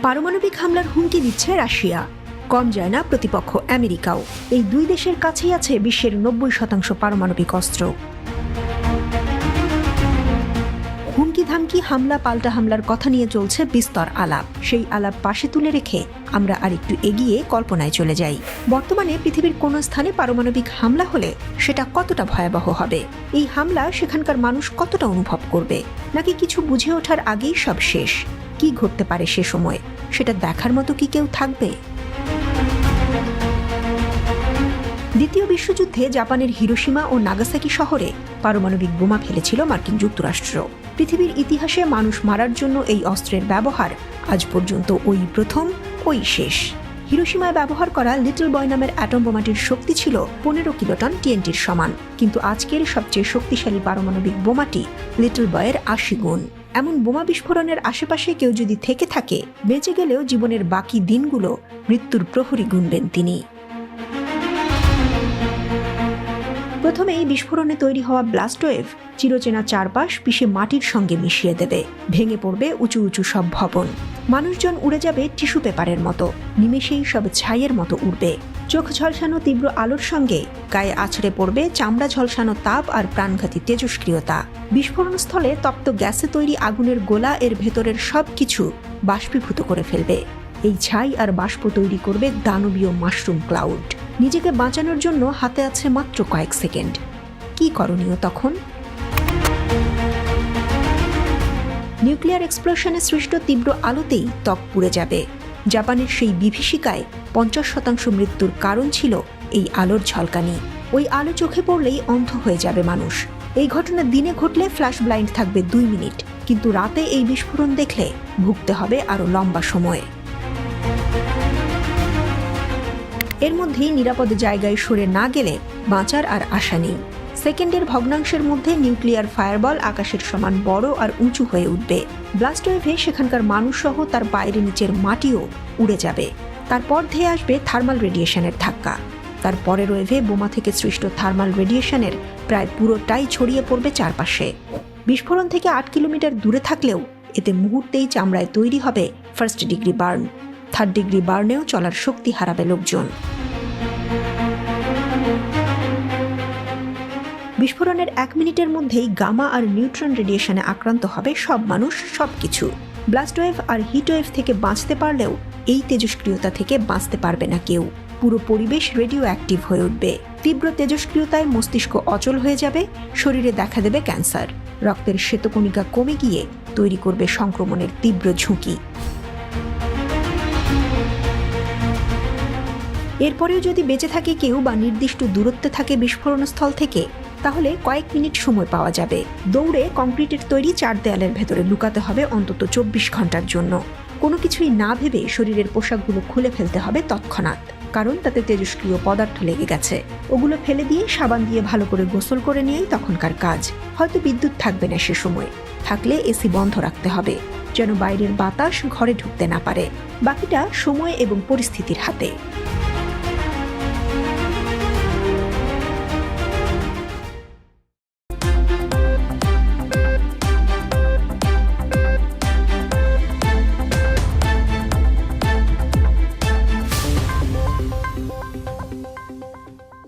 পারমাণবিক হামলার হুমকি দিচ্ছে রাশিয়া, কম যায় না প্রতিপক্ষ আমেরিকাও। এই দুই দেশের কাছেই আছে বিশ্বের 90% পারমাণবিক অস্ত্র। হুমকি ধামকি, হামলা পাল্টা হামলার কথা নিয়ে চলছে বিস্তর আলাপ। সেই আলাপ পাশে তুলে রেখে আমরা আরেকটু এগিয়ে কল্পনায় চলে যাই। বর্তমানে পৃথিবীর কোন স্থানে পারমাণবিক হামলা হলে সেটা কতটা ভয়াবহ হবে? এই হামলা সেখানকার মানুষ কতটা অনুভব করবে? নাকি কিছু বুঝে ওঠার আগেই সব শেষ? কি ঘটতে পারে সে সময়, সেটা দেখার মতো কি কেউ থাকবে? দ্বিতীয় বিশ্বযুদ্ধে জাপানের হিরোশিমা ও নাগাসাকি শহরে পারমাণবিক বোমা ফেলেছিল মার্কিন যুক্তরাষ্ট্র। পৃথিবীর ইতিহাসে মানুষ মারার জন্য এই অস্ত্রের ব্যবহার আজ পর্যন্ত ওই প্রথম, ওই শেষ। হিরোশিমায় ব্যবহার করা লিটল বয় নামের অ্যাটম বোমাটির শক্তি ছিল 15 কিলোটন টিএনটির সমান, কিন্তু আজকের সবচেয়ে শক্তিশালী পারমাণবিক বোমাটি লিটল বয়ের 80 গুণ। এমন বোমা বিস্ফোরণের আশেপাশে কেউ যদি থেকে থাকে, বেঁচে গেলেও জীবনের বাকি দিনগুলো মৃত্যুর প্রহরী গুনবেন তিনি। প্রথমে এই বিস্ফোরণে তৈরি হওয়া ব্লাস্ট ওয়েভ চিরচেনা চারপাশ পিষে মাটির সঙ্গে মিশিয়ে দেবে। ভেঙে পড়বে উঁচু উঁচু সব ভবন। মানুষজন উড়ে যাবে টিস্যু পেপারের মতো, নিমেষেই সব ছাইয়ের মতো উড়বে। চোখ ঝলসানো তীব্র আলোর সঙ্গে গায়ে আছড়ে পড়বে চামড়া ঝলসানো তাপ আর প্রাণঘাতী তেজস্ক্রিয়তা। বিস্ফোরণস্থলে তপ্ত গ্যাসে তৈরি আগুনের গোলা এর ভেতরের সবকিছু বাষ্পীভূত করে ফেলবে। এই ছাই আর বাষ্প তৈরি করবে দানবীয় মাশরুম ক্লাউড। নিজেকে বাঁচানোর জন্য হাতে আছে মাত্র কয়েক সেকেন্ড। কি করণীয় তখন? নিউক্লিয়ার এক্সপ্লোশনে সৃষ্ট তীব্র আলোতেই ত্বক পুড়ে যাবে। জাপানের সেই বিভীষিকায় 50% মৃত্যুর কারণ ছিল এই আলোর ঝলকানি। ওই আলো চোখে পড়লেই অন্ধ হয়ে যাবে মানুষ। এই ঘটনা দিনে ঘটলে ফ্ল্যাশ ব্লাইন্ড থাকবে 2 মিনিট, কিন্তু রাতে এই বিস্ফোরণ দেখলে ভুগতে হবে আরো লম্বা সময়ে। এর মধ্যেই নিরাপদ জায়গায় সরে না গেলে বাঁচার আর আশা নেই। সেকেন্ডের ভগ্নাংশের মধ্যে নিউক্লিয়ার ফায়ারবল আকাশের সমান বড় আর উঁচু হয়ে উঠবে। ব্লাস্ট ওয়েভে সেখানকার মানুষসহ তার বাইরে নিচের মাটিও উড়ে যাবে। তারপর ধেয়ে আসবে থার্মাল রেডিয়েশনের ধাক্কা। তার পরের ওয়েভে বোমা থেকে সৃষ্ট থার্মাল রেডিয়েশনের প্রায় পুরোটাই ছড়িয়ে পড়বে চারপাশে। বিস্ফোরণ থেকে 8 কিলোমিটার দূরে থাকলেও এতে মুহূর্তেই চামড়ায় তৈরি হবে 1st degree burn. 3rd degree বার্নেও চলার শক্তি হারাবে লোকজন। বিস্ফোরণের 1 মিনিটের মধ্যেই গামা আর নিউট্রন রেডিয়েশনে আক্রান্ত হবে সব মানুষ, সবকিছু। ব্লাস্ট ওয়েভ আর হিট ওয়েভ থেকে বাঁচতে পারলেও এই তেজস্ক্রিয়তা থেকে বাঁচতে পারবে না কেউ। পুরো পরিবেশ রেডিও অ্যাক্টিভ হয়ে উঠবে। তীব্র তেজস্ক্রিয়তায় মস্তিষ্ক অচল হয়ে যাবে, শরীরে দেখা দেবে ক্যান্সার। রক্তের শ্বেতকণিকা কমে গিয়ে তৈরি করবে সংক্রমণের তীব্র ঝুঁকি। এরপরেও যদি বেঁচে থাকে কেউ বা নির্দিষ্ট দূরত্বে থাকে বিস্ফোরণস্থল থেকে, তাহলে কয়েক মিনিট সময় পাওয়া যাবে। দৌড়ে কংক্রিটের তৈরি 4 দেয়ালের ভেতরে লুকাতে হবে অন্তত 24 ঘন্টার জন্য। কোনো কিছুই না ভেবে শরীরের পোশাকগুলো খুলে ফেলতে হবে তৎক্ষণাৎ, কারণ তাতে তেজস্ক্রিয় পদার্থ লেগে গেছে। ওগুলো ফেলে দিয়ে সাবান দিয়ে ভালো করে গোসল করে নিয়েই তখনকার কাজ। হয়তো বিদ্যুৎ থাকবে না সে সময়, থাকলে এসি বন্ধ রাখতে হবে যেন বাইরের বাতাস ঘরে ঢুকতে না পারে। বাকিটা সময় এবং পরিস্থিতির হাতে।